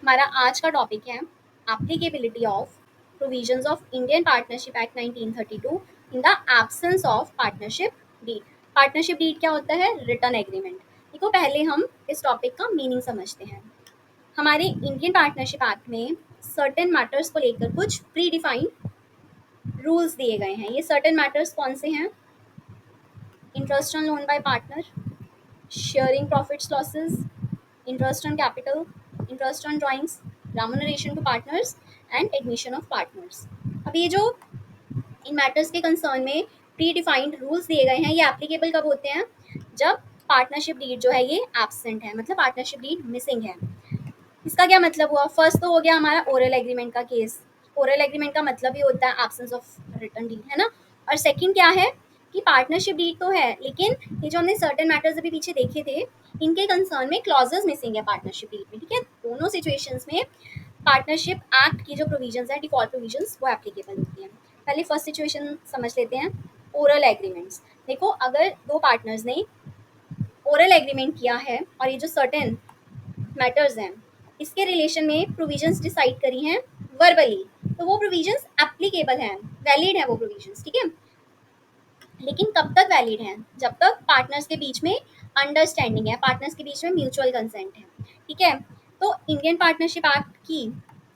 हमारा आज का टॉपिक है applicability of provisions of Indian partnership act 1932 in the absence of partnership deed. Partnership deed क्या होता है? Written agreement. देखो, पहले हम इस टॉपिक का मीनिंग समझते हैं। हमारे इंडियन पार्टनरशिप एक्ट में सर्टेन मैटर्स को लेकर कुछ प्री डिफाइंड रूल्स दिए गए हैं। ये सर्टेन मैटर्स कौन से हैं? Interest on loan by partner, sharing profits losses, interest on capital, interest on drawings, remuneration to partners and admission of partners। अब ये जो इन मैटर्स के कंसर्न में प्री डिफाइंड रूल्स दिए गए हैं, ये एप्लीकेबल कब होते हैं? जब पार्टनरशिप डीड जो है ये एब्सेंट है, मतलब पार्टनरशिप डीड मिसिंग है। इसका क्या मतलब हुआ? फर्स्ट तो हो गया हमारा ओरल एग्रीमेंट का केस। ओरल एग्रीमेंट का मतलब ही होता है एब्सेंस ऑफ रिटर्न डीड, है ना। और सेकंड क्या है कि पार्टनरशिप डीड तो है, लेकिन ये जो हमने सर्टेन मैटर्स अभी पीछे देखे थे, इनके कंसर्न में क्लॉजेस मिसिंग है पार्टनरशिप डीड में। ठीक है, दोनों सिचुएशंस में पार्टनरशिप एक्ट की जो प्रोविजंस है, डिफॉल्ट प्रोविजंस, वो एप्लीकेबल होती हैं। पहले फर्स्ट सिचुएशन समझ लेते हैं, ओरल एग्रीमेंट्स। देखो, अगर दो पार्टनर्स ने ओरल एग्रीमेंट किया है और ये जो सर्टेन मैटर्स हैं, इसके रिलेशन में प्रोविजंस डिसाइड करी हैं वर्बली, तो वो प्रोविजंस एप्लीकेबल हैं, वैलिड है वो प्रोविजंस। ठीक है, लेकिन कब तक वैलिड हैं? जब तक पार्टनर्स के बीच में अंडरस्टैंडिंग है, पार्टनर्स के बीच में म्यूचुअल कंसेंट है। ठीक है, तो इंडियन पार्टनरशिप एक्ट की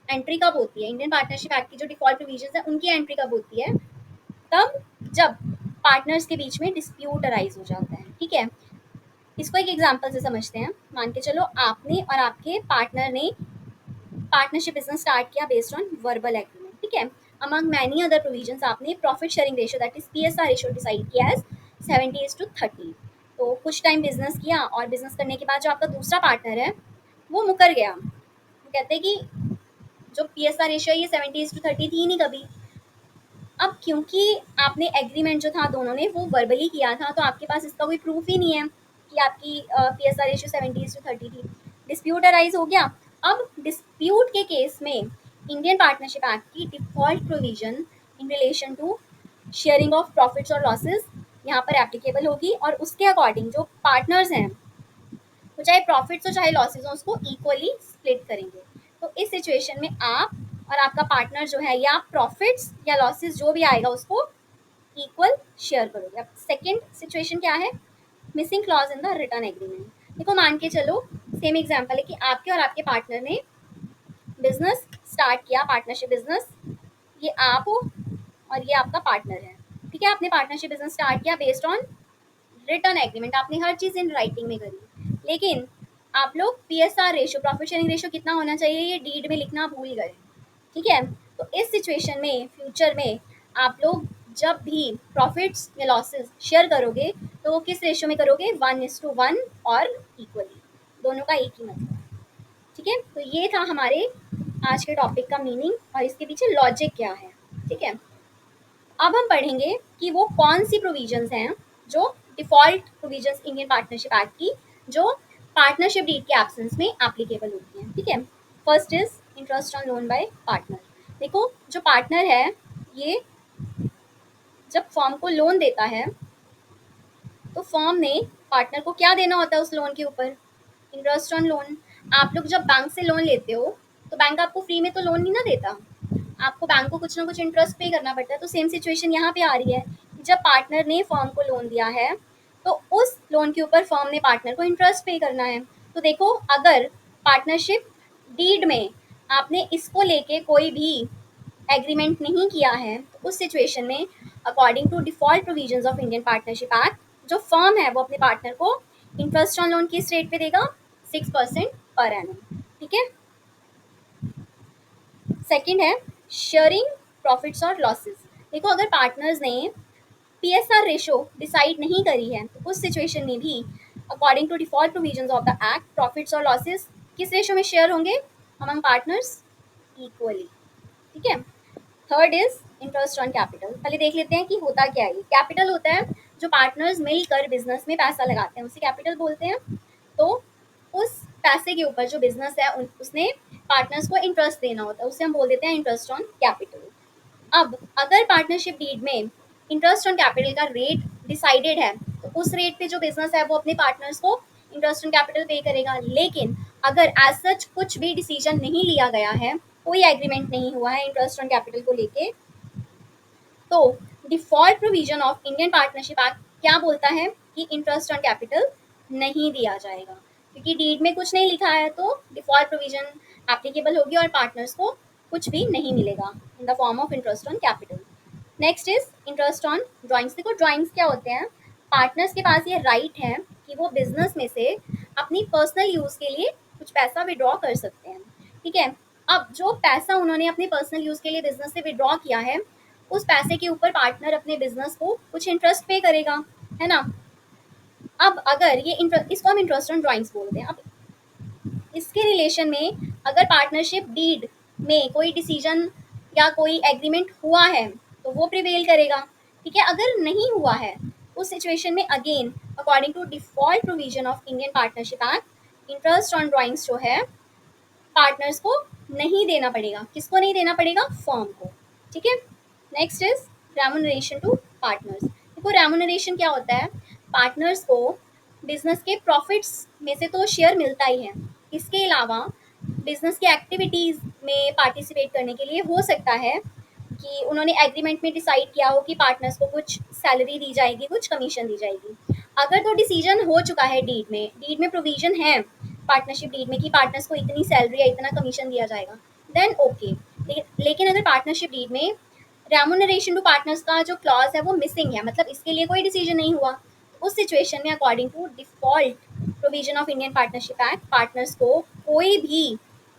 एंट्री कब होती है? इंडियन पार्टनरशिप एक्ट की जो डिफॉल्ट प्रोविजंस है, उनकी एंट्री कब होती है? तब जब पार्टनर्स के बीच में डिस्प्यूट अराइज हो जाता है। ठीक है, इसको एक एग्जांपल से समझते हैं। मान के चलो, आपने और आपके पार्टनर ने पार्टनरशिप बिजनेस स्टार्ट किया बेस्ड ऑन वर्बल एग्रीमेंट। ठीक है, अमंग मैनी अदर प्रोविजंस आपने profit sharing ratio, that is PSR ratio, decide किया एज 70:30। तो कुछ टाइम बिजनेस किया और बिजनेस करने के बाद जो आपका दूसरा पार्टनर है वो मुकर गया। वो कहते हैं कि जो पीएसआर रेशियो है ये 70:30 थी नहीं कभी। अब क्योंकि आपने एग्रीमेंट जो था दोनों ने वो वर्बली किया था, तो आपके पास इसका कोई प्रूफ ही नहीं है कि आपकी पीएसआर रेशियो 70:30 थी। डिस्प्यूट अराइज हो गया। अब डिस्प्यूट के केस में इंडियन पार्टनरशिप एक्ट की default provision in relation to sharing of profits और लॉसेस यहाँ पर एप्लीकेबल होगी, और उसके अकॉर्डिंग जो पार्टनर्स हैं वो चाहे प्रॉफिट्स हो चाहे लॉसेस हो, उसको इक्वली स्प्लिट करेंगे। तो इस सिचुएशन में आप और आपका पार्टनर जो है, या प्रॉफिट्स या लॉसेस जो भी आएगा उसको इक्वल शेयर करोगे। अब सेकेंड सिचुएशन क्या है? Missing clause in the return agreement. देखो, मान के चलो, सेम एग्जांपल है कि आपके और आपके पार्टनर ने बिजनेस स्टार्ट किया, पार्टनरशिप बिजनेस। ये आप हो और ये आपका पार्टनर है। ठीक है, आपने पार्टनरशिप बिजनेस स्टार्ट किया बेस्ड ऑन रिटर्न एग्रीमेंट, आपने हर चीज़ इन राइटिंग में करी, लेकिन आप लोग PSR ratio, profit sharing ratio कितना होना चाहिए, ये डीड में लिखना भूल गए। ठीक है, तो इस सिचुएशन में फ्यूचर में आप लोग जब भी प्रॉफिट्स या लॉसेस शेयर करोगे तो वो किस रेशियो में करोगे? 1:1 और इक्वली, दोनों का एक ही मतलब। ठीक है, तो ये था हमारे आज के टॉपिक का मीनिंग और इसके पीछे लॉजिक क्या है। ठीक है, अब हम पढ़ेंगे कि वो कौन सी प्रोविजंस हैं जो default provisions Indian partnership act की, जो पार्टनरशिप डीड के एब्सेंस में एप्लीकेबल होती हैं। ठीक है, first is interest on loan by partner. देखो, जो पार्टनर है ये जब फर्म को लोन देता है तो फर्म ने पार्टनर को क्या देना होता है उस लोन के ऊपर? Interest on loan. आप लोग जब बैंक से लोन लेते हो तो बैंक आपको फ्री में तो लोन नहीं ना देता, आपको बैंक को कुछ ना कुछ इंटरेस्ट पे करना पड़ता है। तो सेम सिचुएशन यहाँ पे आ रही है, जब पार्टनर ने फर्म को लोन दिया है तो उस लोन के ऊपर फर्म ने पार्टनर को इंटरेस्ट पे करना है। तो देखो, अगर पार्टनरशिप डीड में आपने इसको लेके कोई भी एग्रीमेंट नहीं किया है, तो उस सिचुएशन में according to default provisions of Indian partnership act, जो फर्म है वो अपने पार्टनर को इंटरेस्ट ऑन लोन किस रेट पे देगा? 6% पर एनम। ठीक है, सेकंड है शेयरिंग प्रॉफिट्स और लॉसेस। देखो, अगर पार्टनर्स ने पीएसआर रेशो डिसाइड नहीं करी है तो उस सिचुएशन में भी according to default provisions of the act, profits और लॉसेस किस रेशो में शेयर होंगे अमंग पार्टनर्स? इक्वली। ठीक है, third is interest on capital. पहले देख लेते हैं कि होता क्या है। कैपिटल होता है जो पार्टनर्स मिलकर बिजनेस में पैसा लगाते हैं, उसे कैपिटल बोलते हैं। तो उस पैसे के ऊपर जो बिजनेस है उसने पार्टनर्स को इंटरेस्ट देना होता है, उसे हम बोल देते हैं इंटरेस्ट ऑन कैपिटल। अब अगर पार्टनरशिप डीड में इंटरेस्ट ऑन कैपिटल का रेट डिसाइडेड है तो उस रेट पे जो बिजनेस है वो अपने पार्टनर्स को इंटरेस्ट ऑन कैपिटल पे करेगा। लेकिन अगर एज सच कुछ भी डिसीजन नहीं लिया गया है, कोई एग्रीमेंट नहीं हुआ है इंटरेस्ट ऑन कैपिटल को लेके, तो default provision of Indian partnership act क्या बोलता है कि इंटरेस्ट ऑन कैपिटल नहीं दिया जाएगा, क्योंकि डीड में कुछ नहीं लिखा है तो डिफॉल्ट प्रोविजन एप्लीकेबल होगी और पार्टनर्स को कुछ भी नहीं मिलेगा in the form of interest on capital. Next is interest on drawings. देखो ड्राइंग्स क्या होते हैं, पार्टनर्स के पास ये राइट है कि वो बिजनेस में से अपनी पर्सनल यूज के लिए कुछ पैसा विड्रॉ कर सकते हैं, ठीक है। अब जो पैसा उन्होंने अपने पर्सनल यूज के लिए बिजनेस से विड्रॉ किया है, उस पैसे के ऊपर पार्टनर अपने बिजनेस को कुछ इंटरेस्ट पे करेगा, है ना। अब अगर ये इसको हम इंटरेस्ट ऑन ड्राइंग्स बोलते हैं। अब इसके रिलेशन में अगर पार्टनरशिप डीड में कोई डिसीजन या कोई एग्रीमेंट हुआ है तो वो प्रिवेल करेगा, ठीक है। अगर नहीं हुआ है उस सिचुएशन में again according to default provision of Indian partnership act, interest on drawings जो है पार्टनर्स को नहीं देना पड़ेगा। किसको नहीं देना पड़ेगा? फर्म को, ठीक है। Next is remuneration to partners. देखो रेमुनरेशन क्या होता है, पार्टनर्स को बिजनेस के प्रॉफिट्स में से तो शेयर मिलता ही है, इसके अलावा बिजनेस की एक्टिविटीज में पार्टिसिपेट करने के लिए हो सकता है कि उन्होंने एग्रीमेंट में डिसाइड किया हो कि पार्टनर्स को कुछ सैलरी दी जाएगी, कुछ कमीशन दी जाएगी। अगर तो डिसीजन हो चुका है डीड में प्रोविजन है पार्टनरशिप डीड में कि पार्टनर्स को इतनी सैलरी या इतना कमीशन दिया जाएगा, देन ओके। लेकिन अगर पार्टनरशिप डीड में रेमुनरेशन टू पार्टनर्स का जो क्लॉज है वो मिसिंग है, मतलब इसके लिए कोई डिसीजन नहीं हुआ, तो उस सिचुएशन में according to default provision of Indian partnership act partners को कोई भी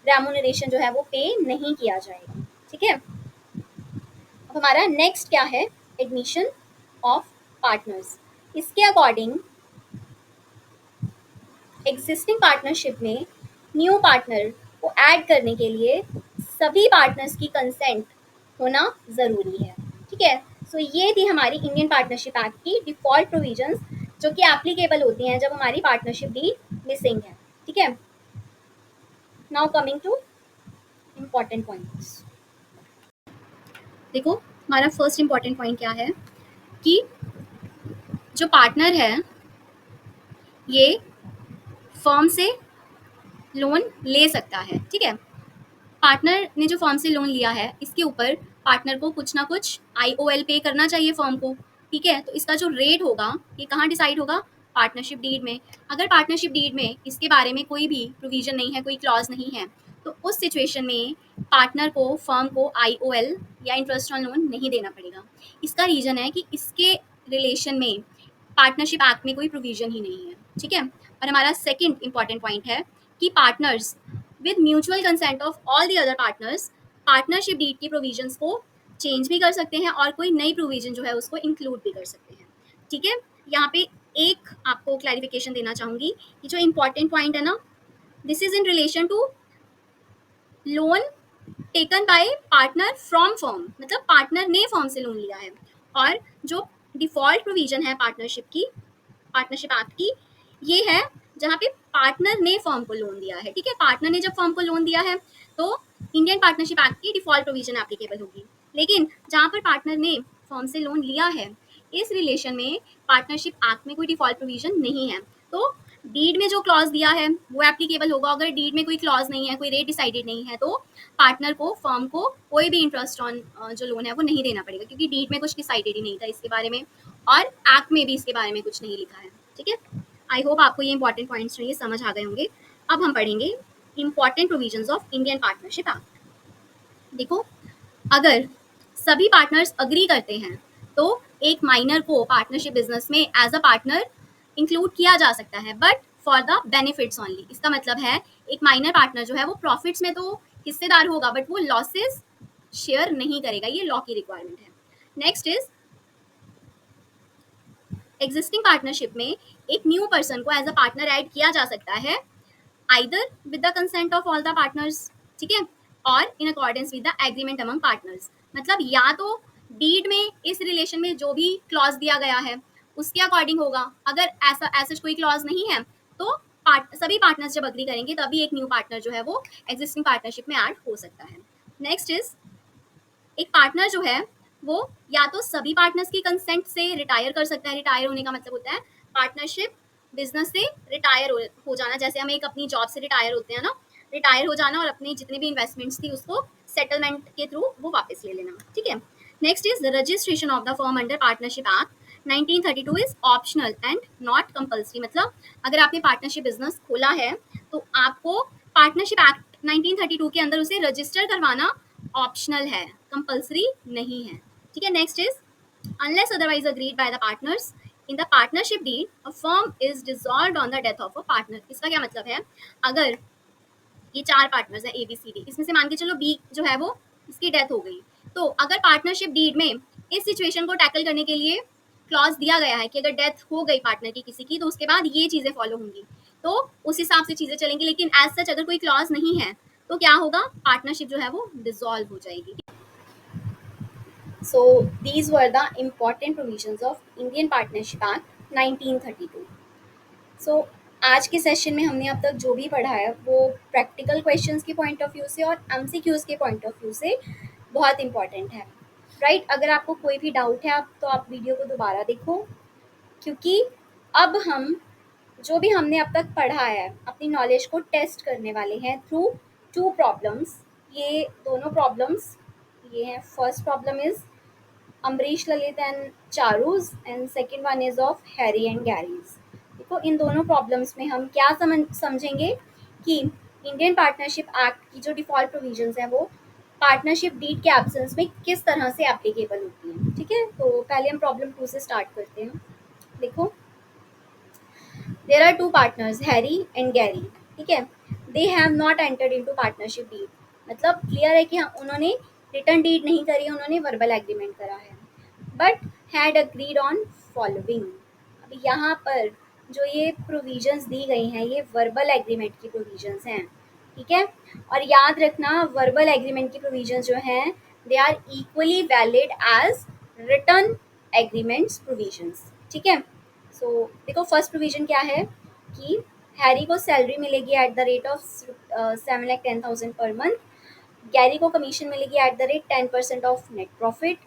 रेमुनरेशन जो है वो पे नहीं किया जाएगा, ठीक है। अब हमारा नेक्स्ट क्या है, एडमिशन ऑफ पार्टनर्स। इसके अकॉर्डिंग एग्जिस्टिंग पार्टनरशिप में न्यू पार्टनर को ऐड करने के लिए सभी पार्टनर्स की कंसेंट होना ज़रूरी है, ठीक है। सो ये थी हमारी इंडियन पार्टनरशिप एक्ट की डिफॉल्ट प्रोविजंस जो कि एप्लीकेबल होती हैं जब हमारी पार्टनरशिप डीड मिसिंग है, ठीक है। Now coming to important points. देखो हमारा फर्स्ट इम्पॉर्टेंट पॉइंट क्या है कि जो पार्टनर है ये फर्म से लोन ले सकता है, ठीक है। पार्टनर ने जो फर्म से लोन लिया है इसके ऊपर पार्टनर को कुछ ना कुछ IOL पे करना चाहिए फर्म को, ठीक है। तो इसका जो रेट होगा ये कहाँ डिसाइड होगा? पार्टनरशिप डीड में। अगर पार्टनरशिप डीड में इसके बारे में कोई भी प्रोविजन नहीं है, कोई क्लॉज नहीं है, तो उस सिचुएशन में पार्टनर को फर्म को IOL या इंटरेस्ट ऑन लोन नहीं देना पड़ेगा। इसका रीजन है कि इसके रिलेशन में पार्टनरशिप एक्ट में कोई प्रोविजन ही नहीं है, ठीक है। और हमारा सेकंड इंपॉर्टेंट पॉइंट है कि partners with mutual consent of all the other partners partnership deed की प्रोविजंस को चेंज भी कर सकते हैं और कोई नई प्रोविजन जो है उसको इंक्लूड भी कर सकते हैं, ठीक है। यहाँ पे एक आपको क्लैरिफिकेशन देना चाहूंगी कि जो इंपॉर्टेंट पॉइंट है ना, this is in relation to loan taken by partner from firm, मतलब पार्टनर ने फर्म से लोन लिया है। और जो डिफॉल्ट प्रोविजन है पार्टनरशिप एक्ट की, ये है जहाँ पे पार्टनर ने फर्म को लोन दिया है, ठीक है। पार्टनर ने जब फर्म को लोन दिया है तो इंडियन पार्टनरशिप एक्ट की डिफॉल्ट प्रोविजन एप्लीकेबल होगी। लेकिन जहाँ पर पार्टनर ने फर्म से लोन लिया है इस रिलेशन में पार्टनरशिप एक्ट में कोई डिफॉल्ट प्रोविजन नहीं है, तो डीड में जो क्लॉज दिया है वो एप्लीकेबल होगा। अगर डीड में कोई क्लॉज नहीं है, कोई रेट डिसाइडेड नहीं है, तो पार्टनर को फर्म को कोई भी इंटरेस्ट ऑन जो लोन है वो नहीं देना पड़ेगा, क्योंकि डीड में कुछ डिसाइडेड ही नहीं था इसके बारे में और एक्ट में भी इसके बारे में कुछ नहीं लिखा है, ठीक है। आई होप आपको ये इंपॉर्टेंट पॉइंट्स जो ये समझ आ गए होंगे। अब हम पढ़ेंगे important provisions of Indian partnership act. देखो अगर सभी पार्टनर्स अग्री करते हैं तो एक माइनर को पार्टनरशिप बिजनेस में एज अ पार्टनर इंक्लूड किया जा सकता है, but for the benefits only. इसका मतलब है एक माइनर पार्टनर जो है वो प्रॉफिट्स में तो हिस्सेदार होगा बट वो लॉसेस शेयर नहीं करेगा, ये लॉ की रिक्वायरमेंट है। नेक्स्ट इज एग्जिस्टिंग पार्टनरशिप में एक न्यू पर्सन को एज अ पार्टनर ऐड किया जा सकता है either with the consent of all the partners, ठीक है, और in accordance with the agreement among partners. मतलब या तो डीड में इस रिलेशन में जो भी क्लॉज दिया गया है उसके अकॉर्डिंग होगा, अगर ऐसा कोई क्लॉज नहीं है तो सभी पार्टनर्स जब अग्री करेंगे तभी एक न्यू पार्टनर जो है वो एग्जिस्टिंग पार्टनरशिप में ऐड हो सकता है। नेक्स्ट इज एक पार्टनर जो है वो या तो सभी पार्टनर्स की कंसेंट से रिटायर कर सकता है। रिटायर होने का मतलब होता है पार्टनरशिप बिजनेस से रिटायर हो जाना, जैसे हम एक अपनी जॉब से रिटायर होते हैं ना, रिटायर हो जाना और अपनी जितनी भी इन्वेस्टमेंट्स थी उसको सेटलमेंट के थ्रू वो वापस ले लेना, ठीक है। Next is the registration of the firm under partnership act 1932 is optional and not compulsory. मतलब अगर आपने पार्टनरशिप बिजनेस खोला है तो आपको पार्टनरशिप एक्ट 1932 के अंदर उसे रजिस्टर करवाना ऑप्शनल है, कंपल्सरी नहीं है, ठीक है। Next is unless otherwise agreed by the partners in the partnership deed a firm is dissolved on the death of a partner। इसका क्या मतलब है, अगर ये चार पार्टनर्स हैं ABCD, इसमें से मान के चलो B जो है वो इसकी डेथ हो गई, तो अगर पार्टनरशिप डीड में इस सिचुएशन को टैकल करने के लिए क्लॉज दिया गया है कि अगर डेथ हो गई पार्टनर की किसी की तो उसके बाद ये चीजें फॉलो होंगी, तो उस हिसाब से चीजें चलेंगी। लेकिन एज सच अगर कोई क्लॉज नहीं है तो क्या होगा, पार्टनरशिप जो है वो डिसॉल्व हो जाएगी। So these were the important provisions of Indian Partnership Act 1932. So आज के सेशन में हमने अब तक जो भी पढ़ा है वो प्रैक्टिकल क्वेश्चंस के पॉइंट ऑफ व्यू से और MCQs के पॉइंट ऑफ व्यू से बहुत इंपॉर्टेंट है, राइट। अगर आपको कोई भी डाउट है आप तो आप वीडियो को दोबारा देखो, क्योंकि अब हम जो भी हमने अब तक पढ़ा है अपनी नॉलेज को टेस्ट करने वाले हैं थ्रू टू प्रॉब्लम्स। ये दोनों प्रॉब्लम्स ये हैं, first problem is Amrish, Lalit and Charu's and second one is of Harry and Gary's। देखो इन दोनों प्रॉब्लम्स में हम क्या समझेंगे कि इंडियन पार्टनरशिप एक्ट की जो डिफॉल्ट प्रोविजंस हैं वो पार्टनरशिप डीड के एब्सेंस में किस तरह से एप्लीकेबल होती हैं, ठीक है। तो पहले हम प्रॉब्लम 2 से स्टार्ट करते हैं। देखो there are two partners Harry and Gary, ठीक है। They have not entered into partnership deed, मतलब क्लियर है कि उन्होंने रिटर्न डीड नहीं करी, उन्होंने वर्बल एग्रीमेंट करा है, but had agreed on following. अब यहाँ पर जो ये प्रोविजंस दी गई हैं ये वर्बल एग्रीमेंट की प्रोविजंस हैं, ठीक है। और याद रखना वर्बल एग्रीमेंट की प्रोविजंस जो हैं they are equally valid as written agreements provisions, ठीक है। सो देखो फर्स्ट प्रोविजन क्या है कि हैरी को सैलरी मिलेगी at the rate of 7,10,000 per month, Gary को कमीशन मिलेगी at the rate 10% of net profit,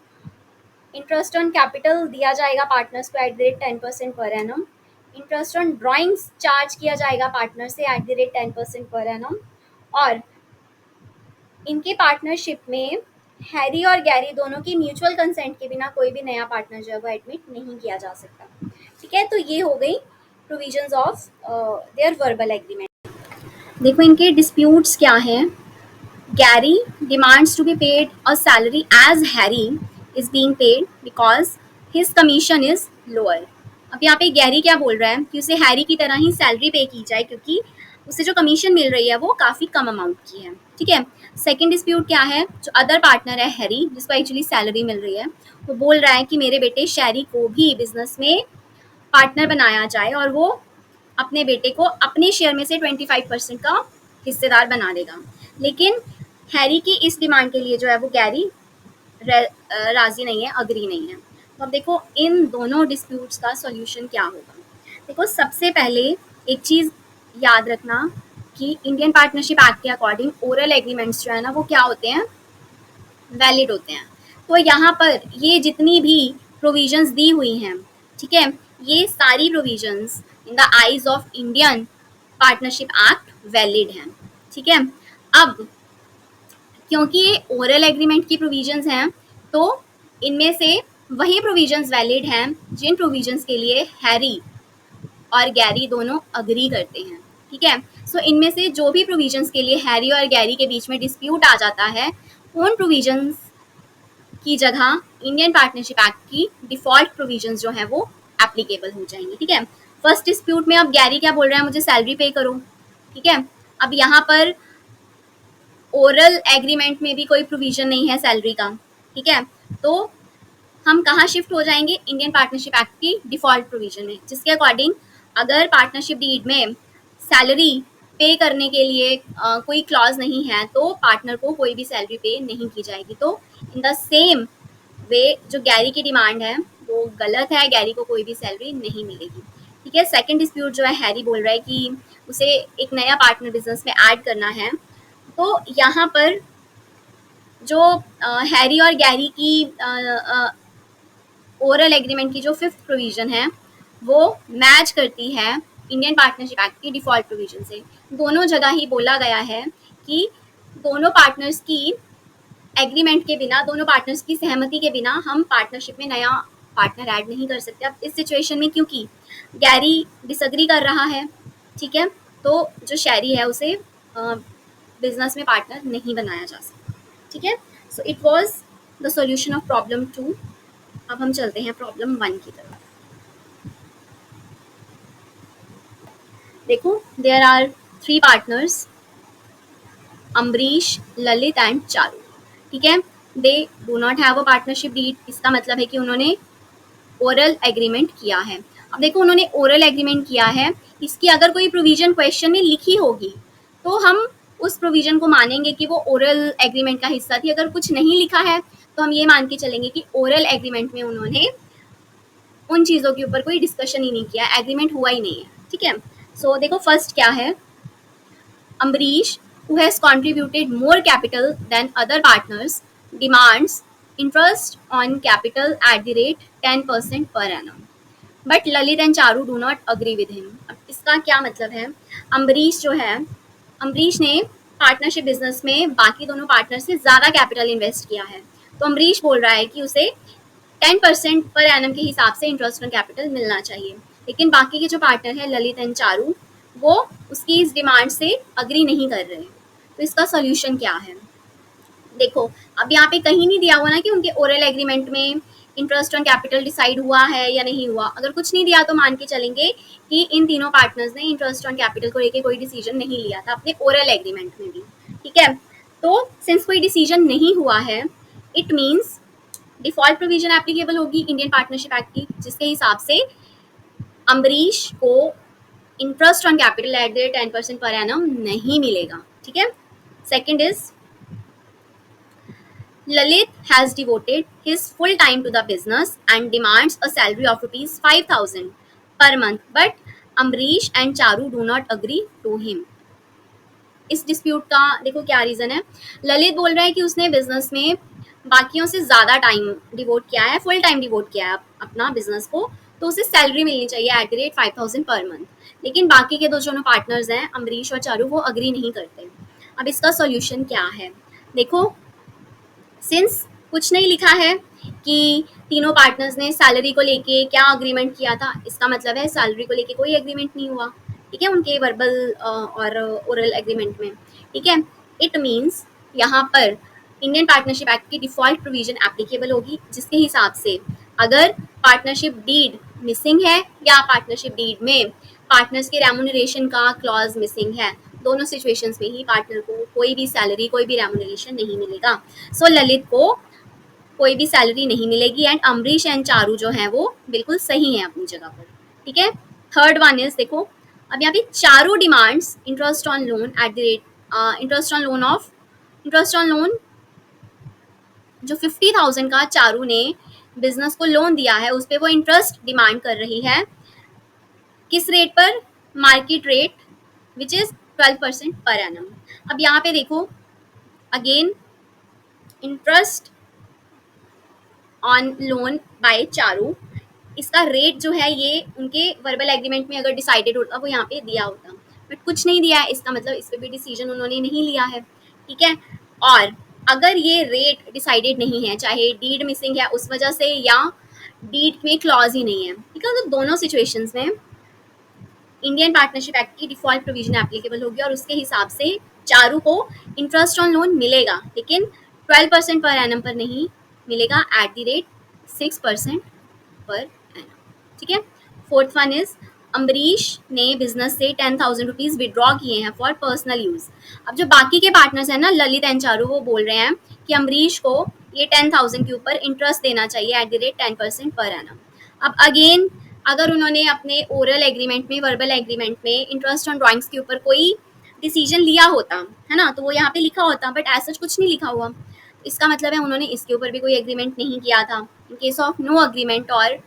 interest on capital दिया जाएगा पार्टनर्स को at the rate 10% per annum, interest on drawings charge किया जाएगा पार्टनर से at the rate 10% per annum, और इनके पार्टनरशिप में हैरी और गैरी दोनों की म्यूचुअल कंसेंट के बिना कोई भी नया पार्टनर जो है वो एडमिट नहीं किया जा सकता, ठीक है। तो ये हो गई provisions of their verbal agreement. देखो इनके डिस्प्यूट्स क्या हैं। Gary demands to be paid a salary as Harry is being paid because his commission is lower। अब यहाँ पे गैरी क्या बोल रहा है कि उसे हैरी की तरह ही सैलरी पे की जाए क्योंकि उसे जो कमीशन मिल रही है वो काफ़ी कम अमाउंट की है, ठीक है। सेकंड डिस्प्यूट क्या है, जो अदर पार्टनर है हैरी जिसको एक्चुअली सैलरी मिल रही है वो बोल रहा है कि मेरे बेटे शैरी को भी बिजनेस में पार्टनर बनाया जाए और वो अपने बेटे को अपने शेयर में से 25% का हिस्सेदार बना देगा। लेकिन हैरी की इस डिमांड के लिए जो है वो गैरी राजी नहीं है, अग्री नहीं है। तो अब देखो इन दोनों डिस्प्यूट्स का सॉल्यूशन क्या होगा। देखो सबसे पहले एक चीज़ याद रखना कि इंडियन पार्टनरशिप एक्ट के अकॉर्डिंग ओरल एग्रीमेंट्स जो है ना वो क्या होते हैं, वैलिड होते हैं। तो यहाँ पर ये जितनी भी प्रोविजंस दी हुई हैं, ठीक है, ये सारी provisions in the eyes of Indian partnership act valid हैं, ठीक है। अब क्योंकि ये ओरल एग्रीमेंट की प्रोविजंस हैं तो इनमें से वही प्रोविजंस वैलिड हैं जिन प्रोविजंस के लिए हैरी और गैरी दोनों अग्री करते हैं, ठीक है। सो इनमें से जो भी प्रोविजंस के लिए हैरी और गैरी के बीच में डिस्प्यूट आ जाता है उन प्रोविजंस की जगह इंडियन पार्टनरशिप एक्ट की डिफॉल्ट प्रोविजंस जो हैं वो एप्लीकेबल हो जाएंगी, ठीक है। फर्स्ट डिस्प्यूट में अब गैरी क्या बोल रहा है, मुझे सैलरी पे करो, ठीक है। अब यहाँ पर ओरल एग्रीमेंट में भी कोई प्रोविजन नहीं है सैलरी का, ठीक है। तो हम कहाँ शिफ्ट हो जाएंगे, इंडियन पार्टनरशिप एक्ट की डिफॉल्ट प्रोविजन में, जिसके अकॉर्डिंग अगर पार्टनरशिप डीड में सैलरी पे करने के लिए कोई क्लॉज नहीं है तो पार्टनर को कोई भी सैलरी पे नहीं की जाएगी। तो इन द सेम वे जो गैरी की डिमांड है वो गलत है, गैरी को कोई भी सैलरी नहीं मिलेगी, ठीक है। सेकंड डिस्प्यूट जो है हैरी बोल रहा है कि उसे एक नया पार्टनर बिजनेस में ऐड करना है, तो यहाँ पर जो हैरी और गैरी की ओरल एग्रीमेंट की जो फिफ्थ प्रोविजन है वो मैच करती है इंडियन पार्टनरशिप एक्ट की डिफॉल्ट प्रोविजन से। दोनों जगह ही बोला गया है कि दोनों पार्टनर्स की एग्रीमेंट के बिना, दोनों पार्टनर्स की सहमति के बिना हम पार्टनरशिप में नया पार्टनर ऐड नहीं कर सकते। अब इस सिचुएशन में क्योंकि गैरी डिसएग्री कर रहा है, ठीक है, तो जो शैरी है उसे बिजनेस में पार्टनर नहीं बनाया जा सकता, ठीक है। So it was the solution of problem 2। अब हम चलते हैं प्रॉब्लम 1 की तरफ। देखो, there are 3 partners, Ambarish, Lalit and Charu, ठीक है। They do not have a partnership deed. इसका मतलब है कि उन्होंने ओरल एग्रीमेंट किया है। अब देखो, उन्होंने ओरल एग्रीमेंट किया है, इसकी अगर कोई प्रोविजन क्वेश्चन में लिखी होगी तो हम उस प्रोविजन को मानेंगे कि वो ओरल एग्रीमेंट का हिस्सा थी। अगर कुछ नहीं लिखा है तो हम ये मान के चलेंगे कि ओरल एग्रीमेंट में उन्होंने उन चीज़ों के ऊपर कोई डिस्कशन ही नहीं किया, एग्रीमेंट हुआ ही नहीं है, ठीक है। सो देखो, फर्स्ट क्या है, Ambarish, who has contributed more capital than other partners, demands interest on capital at the rate 10% per annum. But Lalit and Charu do not agree with him. अब इसका क्या मतलब है, अम्बरीश जो है, अम्बरीश ने पार्टनरशिप बिजनेस में बाकी दोनों पार्टनर से ज़्यादा कैपिटल इन्वेस्ट किया है, तो अम्बरीश बोल रहा है कि उसे 10% पर एनम के हिसाब से इंटरेस्ट ऑन कैपिटल मिलना चाहिए। लेकिन बाकी के जो पार्टनर है ललित एंड चारू, वो उसकी इस डिमांड से अग्री नहीं कर रहे हैं। तो इसका सोल्यूशन क्या है, देखो, अब यहाँ पे कहीं नहीं दिया हुआ ना कि उनके ओरल एग्रीमेंट में इंटरेस्ट ऑन कैपिटल डिसाइड हुआ है या नहीं हुआ। अगर कुछ नहीं दिया तो मान के चलेंगे कि इन तीनों पार्टनर्स ने इंटरेस्ट ऑन कैपिटल को लेके कोई डिसीजन नहीं लिया था अपने ओरल एग्रीमेंट में भी, ठीक है। तो सिंस कोई डिसीजन नहीं हुआ है, it means default provision applicable होगी इंडियन पार्टनरशिप एक्ट की, जिसके हिसाब से अम्बरीश को interest on capital at the 10% per annum नहीं मिलेगा, ठीक है। Second is, Lalit has devoted his full time to the business and demands a salary of rupees 5,000 per month, but Amrish and Charu do not agree to him. इस dispute का देखो क्या reason है। ललित बोल रहा है कि उसने बिजनेस में बाकियों से ज़्यादा टाइम डिवोट किया है, फुल टाइम डिवोट किया है अपना बिजनेस को, तो उसे सैलरी मिलनी चाहिए at the rate 5,000 per month. लेकिन बाकी के दो जो पार्टनर्स हैं, अम्बरीश और चारू, वो अग्री नहीं करते। अब इसका सोल्यूशन क्या है, देखो, सिंस कुछ नहीं लिखा है कि तीनों पार्टनर्स ने सैलरी को लेके क्या अग्रीमेंट किया था, इसका मतलब है सैलरी को लेके कोई एग्रीमेंट नहीं हुआ, ठीक है, उनके वर्बल और ओरल एग्रीमेंट में, ठीक है। इट मीन्स यहाँ पर इंडियन पार्टनरशिप एक्ट की डिफॉल्ट प्रोविजन एप्लीकेबल होगी, जिसके हिसाब से अगर पार्टनरशिप डीड मिसिंग है या पार्टनरशिप डीड में पार्टनर्स के रेम्यूनरेशन का क्लॉज मिसिंग है, दोनों सिचुएशंस में ही पार्टनर को कोई भी सैलरी, कोई भी रेम्यूनरेशन नहीं मिलेगा। सो ललित को कोई भी सैलरी नहीं मिलेगी एंड अम्बरीश एंड चारू जो है वो बिल्कुल सही है अपनी जगह पर, ठीक है। थर्ड वन इज, देखो, अब यहाँ पे Charu demands interest on loan at the rate interest on loan जो 50,000 का चारू ने बिजनेस को लोन दिया है, उस पर वो इंटरेस्ट डिमांड कर रही है, किस रेट पर, market rate which is 12% per annum. अब यहाँ पे देखो, again interest on loan by Charu, इसका रेट जो है ये उनके वर्बल एग्रीमेंट में अगर डिसाइडेड होता वो यहाँ पे दिया होता, बट कुछ नहीं दिया है, इसका मतलब इस पर भी डिसीजन उन्होंने नहीं लिया है, ठीक है। और अगर ये रेट डिसाइडेड नहीं है, चाहे डीड मिसिंग है उस वजह से या डीड में क्लॉज ही नहीं है, ठीक है, तो दोनों सिचुएशंस में इंडियन पार्टनरशिप एक्ट की डिफॉल्ट प्रोविजन एप्लीकेबल होगी और उसके हिसाब से चारू को इंटरेस्ट ऑन लोन मिलेगा, लेकिन 12% पर एनम पर नहीं मिलेगा, at the rate 6% per annum, ठीक है। फोर्थ वन इज, अम्बरीश ने बिजनेस से 10,000 रुपीज विड्रॉ किए हैं फॉर पर्सनल यूज। अब जो बाकी के पार्टनर्स हैं ना, ललित एंड चारू, वो बोल रहे हैं कि अम्बरीश को ये 10,000 के ऊपर इंटरेस्ट देना चाहिए at the rate 10% per annum. अब अगेन, अगर उन्होंने अपने ओरल एग्रीमेंट में, वर्बल एग्रीमेंट में इंटरेस्ट ऑन ड्राइंग्स के ऊपर कोई डिसीजन लिया होता है ना, तो वो यहाँ पे लिखा होता, बट ऐसा कुछ नहीं लिखा हुआ, इसका मतलब है उन्होंने इसके ऊपर भी कोई एग्रीमेंट नहीं किया था। In case of no agreement और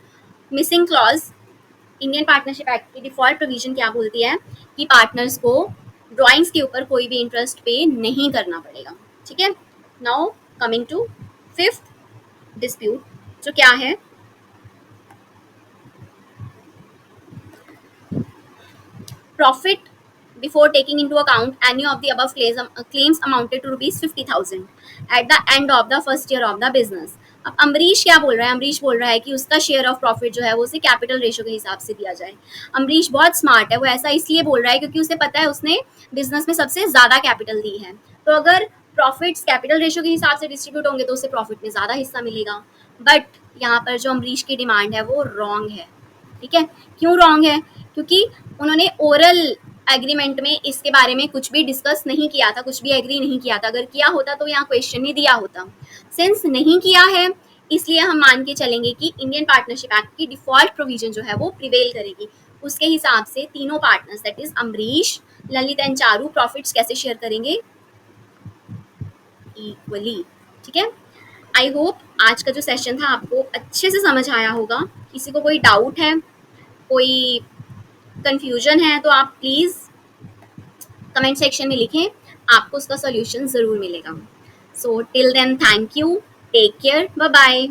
missing clause, Indian partnership act की डिफॉल्ट प्रोविजन क्या बोलती है कि पार्टनर्स को ड्राइंग्स के ऊपर कोई भी इंटरेस्ट पे नहीं करना पड़ेगा, ठीक है। Now coming to fifth dispute, जो क्या है, Profit before taking into account any of the above claims amounted to rupees 50,000 at the end of the first year of the business. अब अमरीश क्या बोल रहा है? अमरीश बोल रहा है कि उसका शेयर ऑफ प्रॉफिट जो है वो उसे कैपिटल रेशियो के हिसाब से दिया जाए. अमरीश बहुत स्मार्ट है, वो ऐसा इसलिए बोल रहा है क्योंकि उसे पता है उसने बिजनेस में सबसे ज्यादा कैपिटल दी है. तो अगर प्रॉफिट्स कैपिटल रेशियो के हिसाब से डिस्ट्रीब्यूट होंगे तो उसे प्रॉफिट में ज्यादा हिस्सा मिलेगा. बट यहाँ पर जो अमरीश की डिमांड है वो रॉन्ग है. ठीक है, क्यों रॉन्ग है? क्योंकि उन्होंने ओरल एग्रीमेंट में इसके बारे में कुछ भी डिस्कस नहीं किया था, कुछ भी एग्री नहीं किया था. अगर किया होता तो यहाँ क्वेश्चन ही दिया होता. सिंस नहीं किया है, इसलिए हम मान के चलेंगे कि इंडियन पार्टनरशिप एक्ट की डिफॉल्ट प्रोविजन जो है वो प्रिवेल करेगी. उसके हिसाब से तीनों partners that is Amrish, Lalit and Charu profits कैसे शेयर करेंगे? इक्वली. ठीक है, आई होप आज का जो सेशन था आपको अच्छे से समझ आया होगा. किसी को कोई डाउट है, कोई कंफ्यूजन है तो आप प्लीज़ कमेंट सेक्शन में लिखें, आपको उसका सॉल्यूशन ज़रूर मिलेगा. So till then thank you, take care, bye bye.